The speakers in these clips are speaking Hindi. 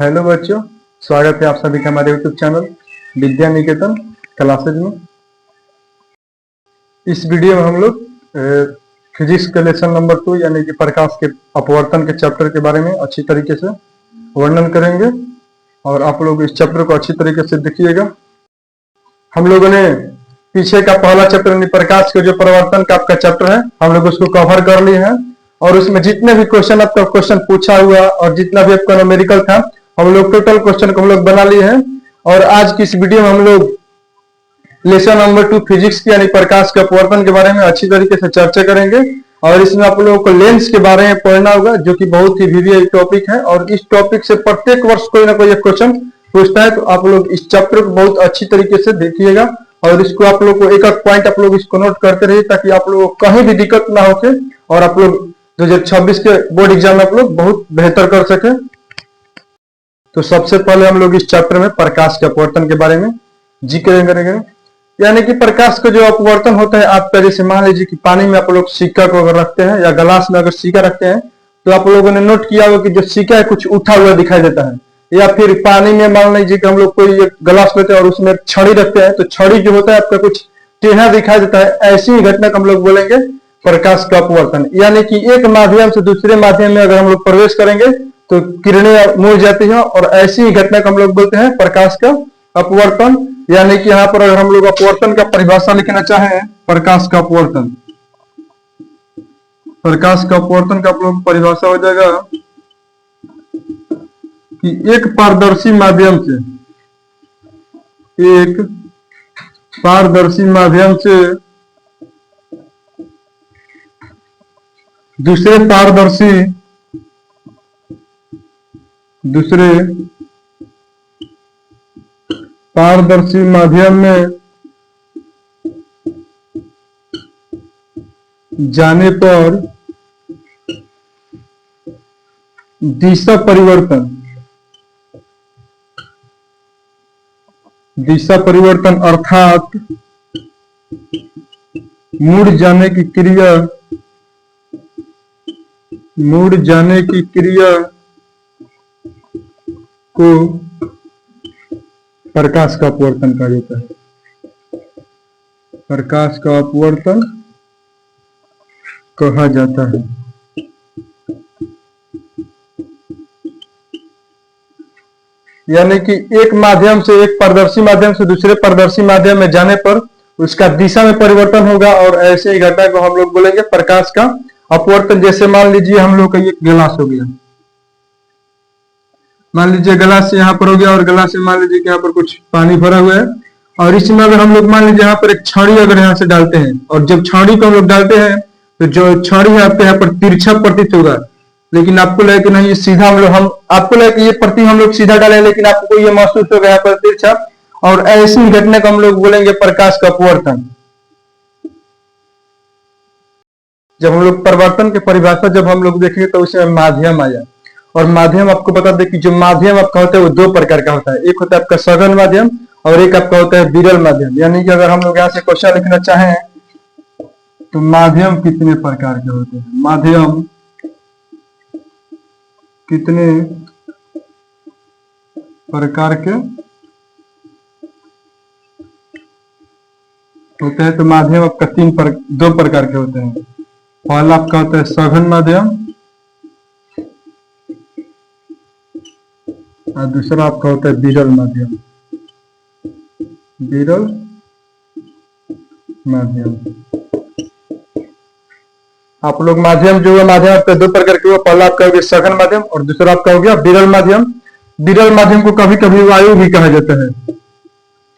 हेलो बच्चों, स्वागत है आप सभी का हमारे YouTube channel Vidya Niketan classes में। इस वीडियो में हम लोग फिजिक्स के लेसन नंबर 2 यानी कि प्रकाश के अपवर्तन के चैप्टर के बारे में अच्छी तरीके से वर्णन करेंगे और आप लोग इस चैप्टर को अच्छी तरीके से देखिएगा। हम लोगों ने पीछे का पहला चैप्टर यानी प्रकाश के जो परिवर्तन का आपका चैप्टर है हम लोग उसको कवर कर लिए हैं और उसमें जितने भी क्वेश्चन आपका क्वेश्चन पूछा हुआ और जितना भी आपका न्यूमेरिकल था हम लोग टोटल क्वेश्चन को हम लोग बना लिए हैं। और आज की इस वीडियो में हम लोग लेसन नंबर 2 फिजिक्स की यानी प्रकाश के अपवर्तन के बारे में अच्छी तरीके से चर्चा करेंगे और इसमें आप लोगों को लेंस के बारे में पढ़ना होगा जो कि बहुत ही वीवीआई टॉपिक है और इस टॉपिक से प्रत्येक वर्ष कोई ना कोई एक क्वेश्चन पूछता है। तो आप लोग इस चैप्टर को बहुत अच्छी तरीके से देखिएगा और इसको आप लोग को एक एक पॉइंट आप लोग इसको नोट करते रहिए ताकि आप लोगों को कहीं भी दिक्कत ना होके और आप लोग 2026 के बोर्ड एग्जाम में आप लोग बहुत बेहतर कर सके। तो सबसे पहले हम लोग इस चैप्टर में प्रकाश के अपवर्तन के बारे में जिक्र करेंगे। यानी कि प्रकाश का जो अपवर्तन होता है आपका, जैसे मान लीजिए कि पानी में आप लोग सिक्का को अगर रखते हैं या गिलास में अगर सिक्का रखते हैं तो आप लोगों ने नोट किया होगा कि जो सिक्का है कुछ उठा हुआ दिखाई देता है। या फिर पानी में मान लीजिए कि हम लोग कोई एक गिलास लेते हैं और उसमें छड़ी रखते हैं तो छड़ी जो होता है आपका कुछ टेढ़ा दिखाई देता है। ऐसी ही घटना को हम लोग बोलेंगे प्रकाश का अपवर्तन। यानी कि एक माध्यम से दूसरे माध्यम में अगर हम लोग प्रवेश करेंगे तो किरणें मुड़ जाती हैं और ऐसी ही घटना को हम लोग बोलते हैं प्रकाश का अपवर्तन। यानी कि यहाँ पर अगर हम लोग अपवर्तन का परिभाषा लिखना चाहें, प्रकाश का अपवर्तन, प्रकाश का अपवर्तन का आप लोग परिभाषा हो जाएगा कि एक पारदर्शी माध्यम से दूसरे पारदर्शी माध्यम में जाने पर दिशा परिवर्तन अर्थात मुड़ जाने की क्रिया को प्रकाश का अपवर्तन कहा जाता है। प्रकाश का अपवर्तन कहा जाता है। यानी कि एक माध्यम से, एक पारदर्शी माध्यम से दूसरे पारदर्शी माध्यम में जाने पर उसका दिशा में परिवर्तन होगा और ऐसे ही घटना को हम लोग बोलेंगे प्रकाश का अपवर्तन। जैसे मान लीजिए हम लोग का ये गिलास हो गया, मान लीजिए गिलास यहाँ पर हो गया और गिलास में मान लीजिए कि यहाँ पर कुछ पानी भरा हुआ है और इसमें अगर हम लोग मान लीजिए यहाँ पर एक छड़ी अगर यहाँ से डालते हैं और जब छड़ी को हम लोग डालते हैं तो जो छड़ी है आपके यहाँ पर तिरछा प्रतीत होगा, लेकिन आपको लगे कि नहीं ये सीधा आपको लगे कि ये प्रतीक हम लोग सीधा डाले लेकिन आपको ये महसूस होगा यहाँ पर तिरछा। और ऐसी घटना को हम लोग बोलेंगे प्रकाश का अपवर्तन। जब हम लोग परिवर्तन की परिभाषा जब हम लोग देखेंगे तो उसमें माध्यम आया और माध्यम आपको बता दें कि जो माध्यम आपका होता है वो दो प्रकार का होता है। एक होता है आपका सघन माध्यम और एक आपका होता है विरल माध्यम। यानी कि अगर हम लोग यहाँ से क्वेश्चन लिखना चाहें तो माध्यम कितने प्रकार के होते हैं, माध्यम कितने प्रकार के होते हैं, तो माध्यम आपका दो प्रकार के होते हैं। पहला आपका होता है सघन माध्यम और दूसरा आपका होता है विरल माध्यम। विरल माध्यम आप लोग माध्यम जो है माध्यम आपका दो प्रकार के हुआ, पहला आपका हो गया सघन माध्यम और दूसरा आपका हो गया विरल माध्यम। विरल माध्यम को कभी कभी वायु भी कहा जाता है।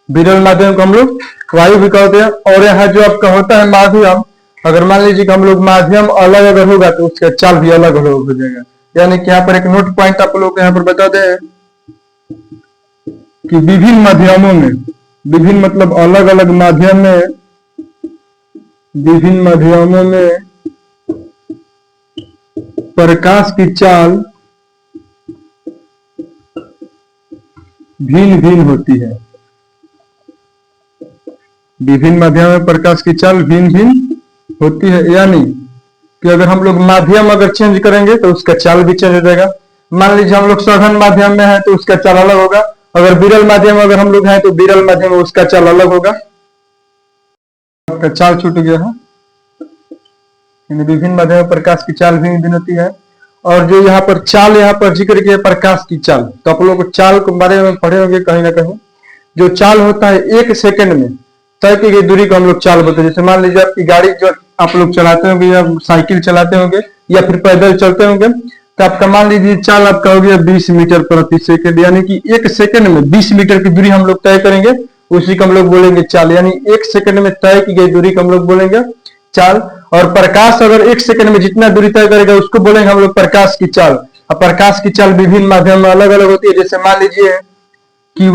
विरल माध्यम को हम लोग वायु भी कहते हैं। और यहाँ जो आपका होता है माध्यम, अगर मान लीजिए कि हम लोग माध्यम अलग अगर होगा तो उसका चाल भी अलग अलग हो जाएगा। यानी कि यहाँ पर एक नोट पॉइंट आप लोग यहाँ पर बता दें कि विभिन्न माध्यमों में, विभिन्न मतलब अलग अलग माध्यम में, विभिन्न माध्यमों में प्रकाश की चाल भिन्न भिन्न होती है। विभिन्न माध्यम में प्रकाश की चाल भिन्न भिन्न होती है। यानी कि अगर हम लोग माध्यम अगर चेंज करेंगे तो उसका चाल भी चेंज हो जाएगा। मान लीजिए हम लोग सघन माध्यम में है तो उसका चाल अलग होगा, अगर विरल माध्यम अगर हम लोग हैं तो विरल माध्यम में उसका चाल अलग होगा। आपका चाल छूट गया है, विभिन्न माध्यम में प्रकाश की चाल भिन्न भिन्न होती है। और जो यहाँ पर चाल यहाँ पर जिक्र किया प्रकाश की चाल, तो आप लोग चाल के बारे में पढ़े होंगे कहीं ना कहीं। जो चाल होता है 1 सेकंड में तय की गई दूरी को हम लोग चाल बोलते हैं। जैसे मान लीजिए आपकी गाड़ी जो आप लोग चलाते होंगे या साइकिल चलाते होंगे या फिर पैदल चलते होंगे, तो आपका मान लीजिए चाल आपका हो गया 20 मीटर प्रति सेकंड, यानी कि 1 सेकंड में 20 मीटर की दूरी हम लोग तय करेंगे, उसी को हम लोग बोलेंगे चाल। यानी 1 सेकंड में तय की गई दूरी को हम लोग बोलेंगे चाल। और प्रकाश अगर 1 सेकंड में जितना दूरी तय करेगा उसको बोलेंगे हम लोग प्रकाश की चाल। अब प्रकाश की चाल विभिन्न माध्यम में अलग अलग होती है। जैसे मान लीजिए कि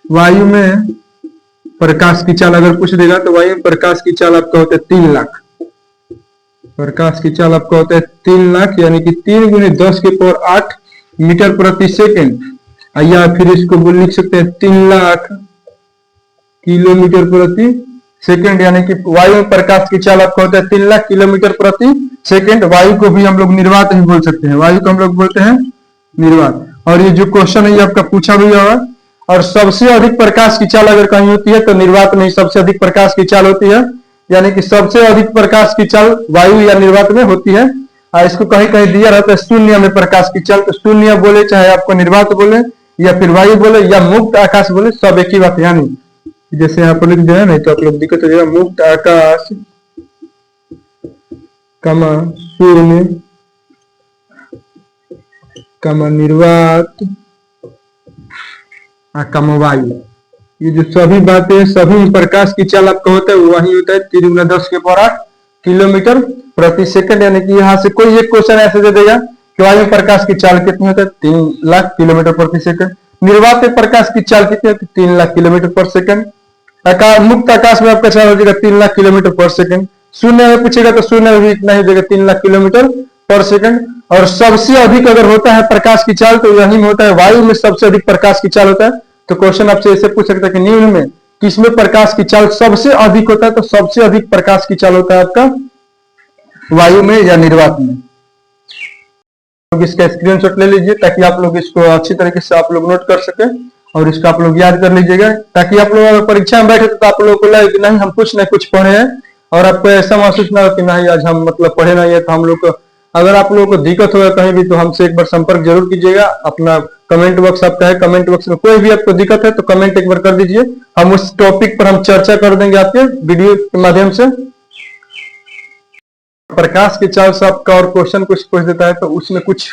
वायु में प्रकाश की चाल अगर पूछ देगा तो वायु में प्रकाश की चाल आपका होता है 3 लाख। प्रकाश की चाल आपका होता है 3 लाख, यानी कि 3 गुने 10 के पावर 8 मीटर प्रति सेकंड, या फिर इसको लिख सकते हैं 3 लाख किलोमीटर प्रति सेकंड। यानी कि वायु में प्रकाश की चाल आपका होता है 3 लाख किलोमीटर प्रति सेकंड। वायु को भी हम लोग निर्वात ही बोल सकते हैं, वायु को हम लोग बोलते हैं निर्वात। और ये जो क्वेश्चन है ये आपका पूछा भी होगा। और सबसे अधिक प्रकाश की चाल अगर कहीं होती है तो निर्वात में सबसे अधिक प्रकाश की चाल होती है, यानी कि सबसे अधिक प्रकाश की चाल वायु या निर्वात में होती है। इसको कहीं कहीं दिया रहता है शून्य में प्रकाश की चाल, तो शून्य बोले चाहे आपको निर्वात बोले या फिर वायु बोले या मुक्त आकाश बोले, सब एक ही बात। यानी जैसे यहाँ पर लिख दिया नहीं तो आप लोग दिक्कत हो जाएगा, मुक्त आकाश कमा शून्य कमा निर्वात कमा वायु, ये जो सभी बातें सभी प्रकाश की चाल आपका होता है वही होता है 3 गुना 10 के पावर 8 किलोमीटर प्रति सेकंड। यानी कि यहाँ से कोई एक क्वेश्चन ऐसे दे देगा कि वायु में प्रकाश की चाल कितनी होता है 3 लाख किलोमीटर प्रति सेकंड। निर्वात में प्रकाश की चाल कितनी होती है 3 लाख किलोमीटर पर सेकंड। मुक्त आकाश में आपका चाल हो जाएगा 3 लाख किलोमीटर पर सेकंड। शून्य में पूछेगा तो शून्य में भी इतना ही हो जाएगा 3 लाख किलोमीटर पर सेकंड। और सबसे अधिक अगर होता है प्रकाश की चाल तो यही में होता है वायु में सबसे अधिक प्रकाश की चाल होता है। तो क्वेश्चन आपसे ऐसे पूछ सकता है कि निम्न में किसमें प्रकाश की चाल सबसे अधिक होता है, तो सबसे अधिक प्रकाश की चाल होता है आपका वायु में या निर्वात में। तो इसका स्क्रीनशॉट ले लीजिए ताकि आप लोग इसको अच्छी तरीके से आप लोग नोट कर सके और इसको आप लोग याद कर लीजिएगा, ताकि आप लोग अगर परीक्षा में बैठे तो आप लोगों को लगे कि नहीं हम कुछ न कुछ पढ़े हैं और आपको ऐसा महसूस ना हो कि नहीं आज हम मतलब पढ़े नहीं है। तो हम लोग को अगर आप लोगों को दिक्कत होगा कहीं भी तो हमसे एक बार संपर्क जरूर कीजिएगा। अपना कमेंट बॉक्स आपका है, कमेंट बॉक्स में कोई भी आपको दिक्कत है तो कमेंट एक बार कर दीजिए, हम उस टॉपिक पर हम चर्चा कर देंगे आपके वीडियो के माध्यम से। प्रकाश की चाल से आपका और क्वेश्चन कुछ पूछ देता है तो उसमें कुछ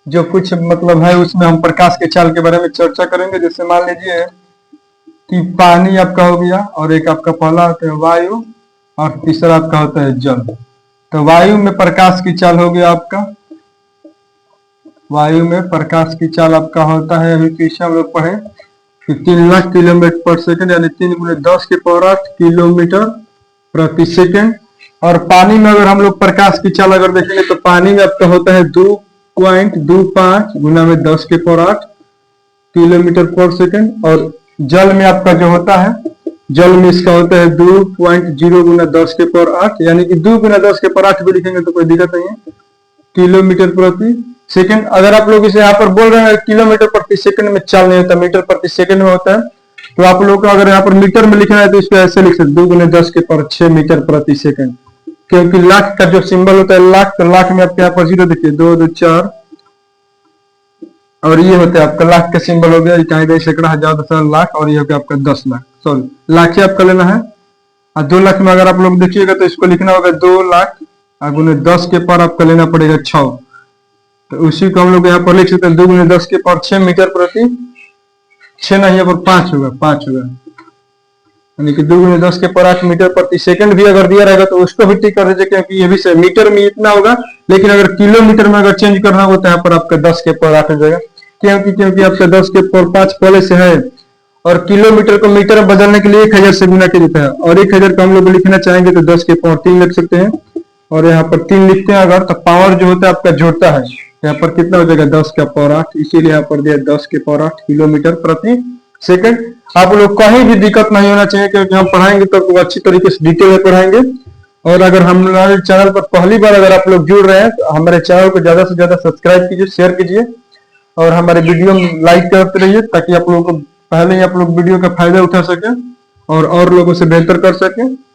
जो कुछ मतलब है उसमें हम प्रकाश के चाल के बारे में चर्चा करेंगे। जैसे मान लीजिए कि पानी आपका हो गया और एक आपका पहला होता है वायु और तीसरा आपका होता है जल। तो वायु में प्रकाश की चाल हो गया आपका, वायु में प्रकाश की चाल आपका होता है, अभी पीछे हम लोग पढ़े कि 3 लाख किलोमीटर पर सेकंड, यानी 3 गुने 10 के पावर 8 किलोमीटर प्रति सेकंड। और पानी में अगर हम लोग प्रकाश की चाल अगर देखेंगे तो पानी में आपका होता है 2.25 गुना में 10 के पावर 8 किलोमीटर पर सेकंड। और जल में आपका जो होता है, जल में इसका होता है 2.0 गुना 10 के पावर 8, यानी कि 2 गुना 10 के पावर 8 भी लिखेंगे तो कोई दिक्कत नहीं है, किलोमीटर प्रति सेकंड। अगर आप लोग इसे यहाँ पर बोल रहे हैं किलोमीटर प्रति सेकंड में चाल नहीं होता, मीटर प्रति सेकंड में होता है, तो आप लोग को अगर यहाँ पर मीटर में लिखना है तो इसको ऐसे लिख सकते 2 गुने 10 के पावर 6 मीटर प्रति सेकंड। क्योंकि लाख का जो सिंबल होता है लाख, तो लाख में आपके यहाँ पर 0 देखिए 2 2 4 और ये होता है आपका लाख का सिंबल हो गया, इकाई सैकड़ा हजार दशमलव लाख, और ये हो गया आपका 10 लाख, सॉरी लाख ही आपका लेना है। और 2 लाख में अगर आप लोग देखिएगा तो इसको लिखना होगा 2 लाख गुने 10 के पावर आपका लेना पड़ेगा 6, तो उसी को हम लोग यहाँ पर लिख सकते हैं 2 गुने 10 के पावर 6 मीटर प्रति 6 नहीं यहाँ पर 5 होगा, 5 होगा, यानी कि 2 गुने 10 के पावर 8 मीटर प्रति सेकंड भी अगर दिया रहेगा तो उसको भी टिक कर दीजिए, क्योंकि ये भी से मीटर में इतना होगा, लेकिन अगर किलोमीटर में अगर चेंज करना होगा तो यहाँ पर आपका 10 के पावर 8 हो जाएगा, क्योंकि आपका 10 के पावर 5 पहले से है। और किलोमीटर को मीटर में बदलने के लिए 1000 से गुना किया जाता है, और 1000 को हम लोग लिखना चाहेंगे तो 10 के पावर 3 लिख सकते हैं, और यहाँ पर 3 लिखते हैं अगर तो पावर जो होता है आपका जोड़ता है, यहाँ पर कितना हो जाएगा 10 का पावर 8, इसीलिए यहाँ पर दिया 10 के पावर 8 किलोमीटर प्रति सेकंड। आप लोग कहीं भी दिक्कत नहीं होना चाहिए, क्योंकि हम पढ़ाएंगे तो अच्छी तरीके से डिटेल में पढ़ाएंगे, और अगर हमारे चैनल पर पहली बार अगर आप लोग जुड़ रहे हैं तो हमारे चैनल को ज्यादा से ज्यादा सब्सक्राइब कीजिए, शेयर कीजिए और हमारे वीडियो में लाइक करते रहिए, ताकि आप लोगों को पहले ही आप लोग वीडियो का फायदा उठा सके और लोगों से बेहतर कर सके।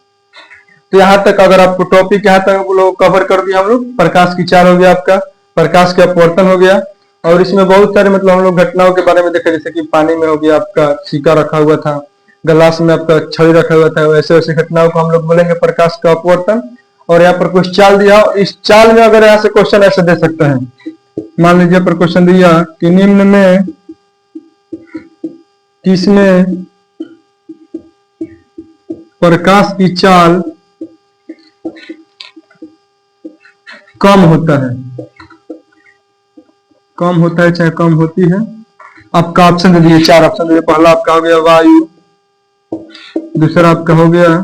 तो यहाँ तक अगर आपको टॉपिक यहाँ तक लोग कवर कर दिया हम लोग। प्रकाश की चाल हो गया, आपका प्रकाश का अपवर्तन हो गया, और इसमें बहुत सारे मतलब हम लोग घटनाओं के बारे में देखे, जैसे कि पानी में हो गया आपका सिक्का रखा हुआ था, गिलास में आपका छड़ी रखा हुआ था, वैसे वैसे घटनाओं को हम लोग बोलेंगे प्रकाश का अपवर्तन। और यहाँ पर कुछ चाल दिया, इस चाल में अगर यहाँ से क्वेश्चन ऐसे दे सकते हैं, मान लीजिए पर क्वेश्चन दिया कि निम्न में किसमें प्रकाश की चाल कम होता है, कम होता है चाहे कम होती है। आपका ऑप्शन दे दिए, 4 ऑप्शन दे दिए। पहला आपका हो गया वायु, दूसरा आपका हो गया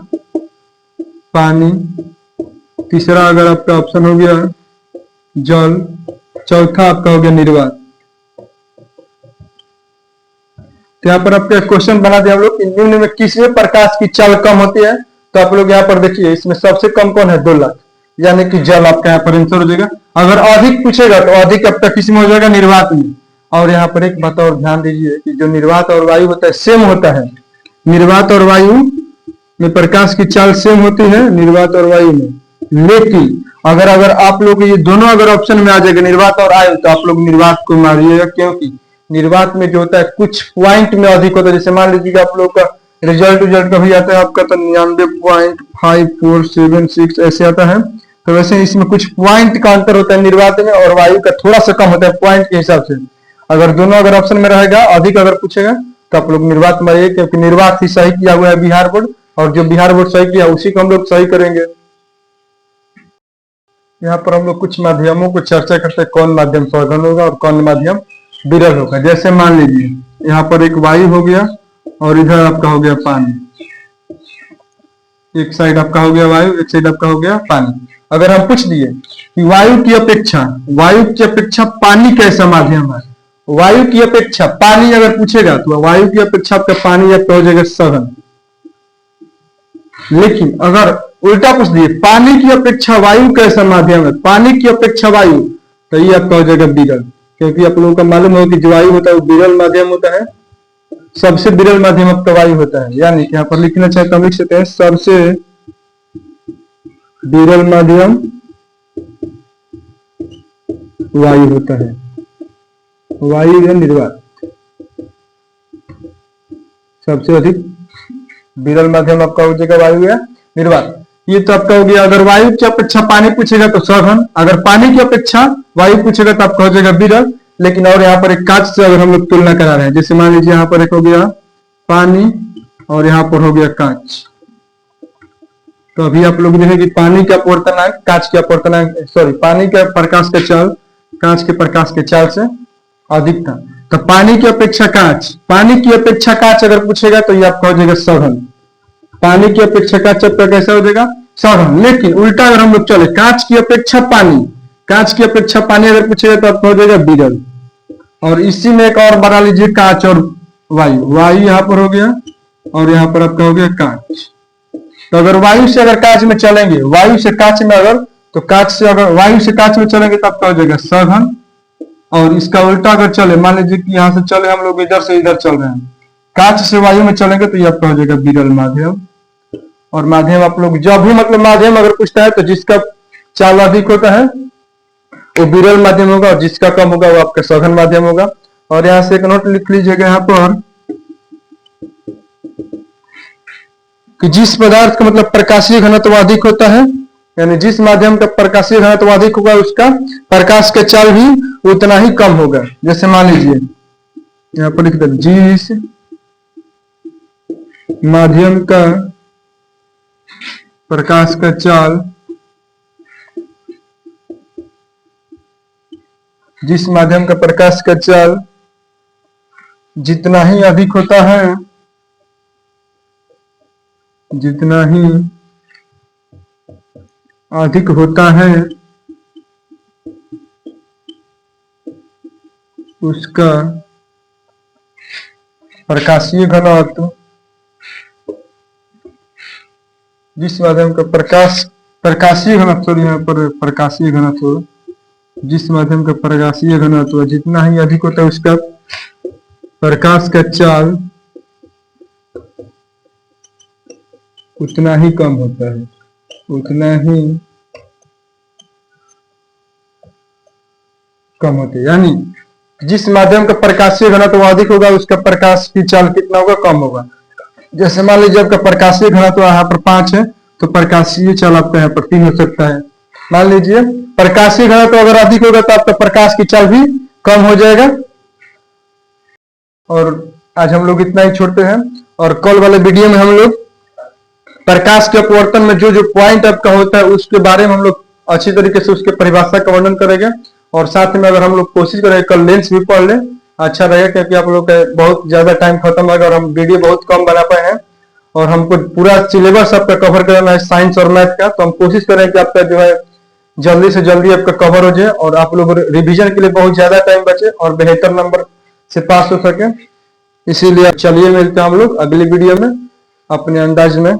पानी, तीसरा अगर आपका ऑप्शन हो गया जल, चौथा आपका हो गया निर्वात। तो यहाँ पर आपका क्वेश्चन बना दिया हम लोग कि निम्न में किसमें प्रकाश की चाल कम होती है। तो आप लोग यहाँ पर देखिए, इसमें सबसे कम कौन है, 2 लाख, यानी कि जल आपका यहाँ पर आंसर हो जाएगा। अगर अधिक पूछेगा तो अधिक आपका किसमें हो जाएगा, निर्वात में। और यहाँ पर एक बात और ध्यान दीजिए कि जो निर्वात और वायु होता है सेम होता है, निर्वात और वायु में प्रकाश की चाल सेम होती है, निर्वात और वायु में। लेकिन अगर अगर आप लोग ये दोनों अगर ऑप्शन में आ जाएगा निर्वात और वायु, तो आप लोग निर्वात को मारिएगा, क्योंकि निर्वात में जो होता है कुछ पॉइंट में अधिक होता है। जैसे मान लीजिए आप लोग का रिजल्ट कभी आता है आपका तो 99.5476 ऐसे आता है, तो वैसे इसमें कुछ पॉइंट का अंतर होता है निर्वात में, और वायु का थोड़ा सा कम होता है पॉइंट के हिसाब से। अगर दोनों अगर ऑप्शन में रहेगा अधिक अगर पूछेगा तो आप लोग निर्वात मारिए, क्योंकि निर्वात ही सही किया हुआ है बिहार बोर्ड, और जो बिहार बोर्ड सही किया उसी को हम लोग सही करेंगे। यहाँ पर हम लोग कुछ माध्यमों को चर्चा करते हैं, कौन माध्यम सघन होगा और कौन माध्यम विरल होगा। जैसे मान लीजिए यहाँ पर एक वायु हो गया और इधर आपका हो गया पानी, एक साइड आपका हो गया वायु, एक साइड आपका हो गया पानी। अगर हम पूछ दिए कि वायु की अपेक्षा पानी कैसा माध्यम है, वायु की अपेक्षा पानी अगर पूछेगा तो वायु की अपेक्षा आपका पानी आपका हो जाएगा सघन। लेकिन अगर उल्टा पूछ दिए पानी की अपेक्षा वायु कैसा माध्यम है, पानी की अपेक्षा वायु, तो ये आपका हो जाएगा विरल। क्योंकि आप लोगों का मालूम हो कि जो वायु होता है वो विरल माध्यम होता है, सबसे विरल माध्यम आपका वायु होता है। यानी यहाँ पर लिखना चाहे तो हम लिख सकते हैं सबसे विरल माध्यम वायु होता है, वायु या निर्वात। सबसे अधिक विरल माध्यम आपका हो जाएगा वायु या निर्वात। ये तो आपका हो गया। अगर वायु की अपेक्षा पानी पूछेगा तो सघन, अगर पानी की अपेक्षा वायु पूछेगा तो आपका हो जाएगा विरल। लेकिन और यहाँ पर एक कांच से अगर हम लोग तुलना करा रहे हैं, जैसे मान लीजिए यहाँ पर एक हो गया पानी और यहाँ पर हो गया कांच, तो अभी आप लोग देखें कि पानी का अपवर्तनांक कांच के अपवर्तनांक पानी का प्रकाश का चाल कांच के प्रकाश के चाल से अधिक था। तो पानी की अपेक्षा कांच अगर पूछेगा तो ये आपका हो जाएगा सघन। पानी की अपेक्षा कांच आपका कैसा हो जाएगा, सघन। लेकिन उल्टा अगर हम लोग चले कांच की अपेक्षा पानी अगर पूछेगा तो आपका हो जाएगा विरल। और इसी में एक और बना लीजिए कांच और वायु यहाँ पर हो गया और यहाँ पर आपका हो गया कांच। तो अगर वायु से अगर कांच में चलेंगे, वायु से कांच में चलेंगे तो आपका हो जाएगा सघन। और इसका उल्टा अगर चले, मान लीजिए कि यहाँ से चले हम लोग इधर से इधर चल रहे हैं, कांच से वायु में चलेंगे तो ये आपका हो जाएगा विरल माध्यम। और माध्यम आप लोग जब भी मतलब माध्यम अगर पूछता है तो जिसका चाल अधिक होता है वो विरल माध्यम होगा, और जिसका कम होगा वो आपका सघन माध्यम होगा। और यहाँ से एक नोट लिख लीजिएगा यहाँ पर कि जिस पदार्थ का मतलब प्रकाशीय घनत्व अधिक होता है, यानी जिस माध्यम का प्रकाशीय घनत्व अधिक होगा उसका प्रकाश का चाल भी उतना ही कम होगा। जैसे मान लीजिए यहाँ पर लिख दे जिस माध्यम का प्रकाश का चाल जितना ही अधिक होता है, जितना ही अधिक होता है उसका प्रकाशीय घनत्व, जिस माध्यम का प्रकाश प्रकाशीय घनत्व, यहाँ पर प्रकाशीय घनत्व, जिस माध्यम का प्रकाशीय घनत्व जितना ही अधिक होता है उसका प्रकाश का चाल उतना ही कम होता है, उतना ही कम होते हैं। यानी जिस माध्यम का प्रकाशीय घनत्व अधिक होगा उसका प्रकाश की चाल कितना होगा, कम होगा। जैसे मान लीजिए आपका प्रकाशीय घनत्व यहाँ पर 5 है तो प्रकाशीय चाल आपका यहाँ पर 3 हो सकता है। मान लीजिए प्रकाशीय घनत्व अगर अधिक होगा तो आपका प्रकाश की चाल भी कम हो जाएगा। और आज हम लोग इतना ही छोड़ते हैं, और कल वाले वीडियो में हम लोग प्रकाश के अपवर्तन में जो जो पॉइंट आपका होता है उसके बारे में हम लोग अच्छी तरीके से उसके परिभाषा का वर्णन करेंगे। और साथ में अगर हम लोग कोशिश करेंगे कल लेंस भी पढ़ लें, अच्छा रहेगा, क्योंकि आप लोग का बहुत ज्यादा टाइम खत्म होगा और हम वीडियो बहुत कम बना पाए हैं और हमको पूरा सिलेबस आपका कवर करना है साइंस और मैथ का। तो हम कोशिश करें कि आपका जो है जल्दी से जल्दी आपका कवर हो जाए और आप लोग रिवीजन के लिए बहुत ज्यादा टाइम बचे और बेहतर नंबर से पास हो सके। इसीलिए चलिए मिलते हैं हम लोग अगली वीडियो में अपने अंदाज में।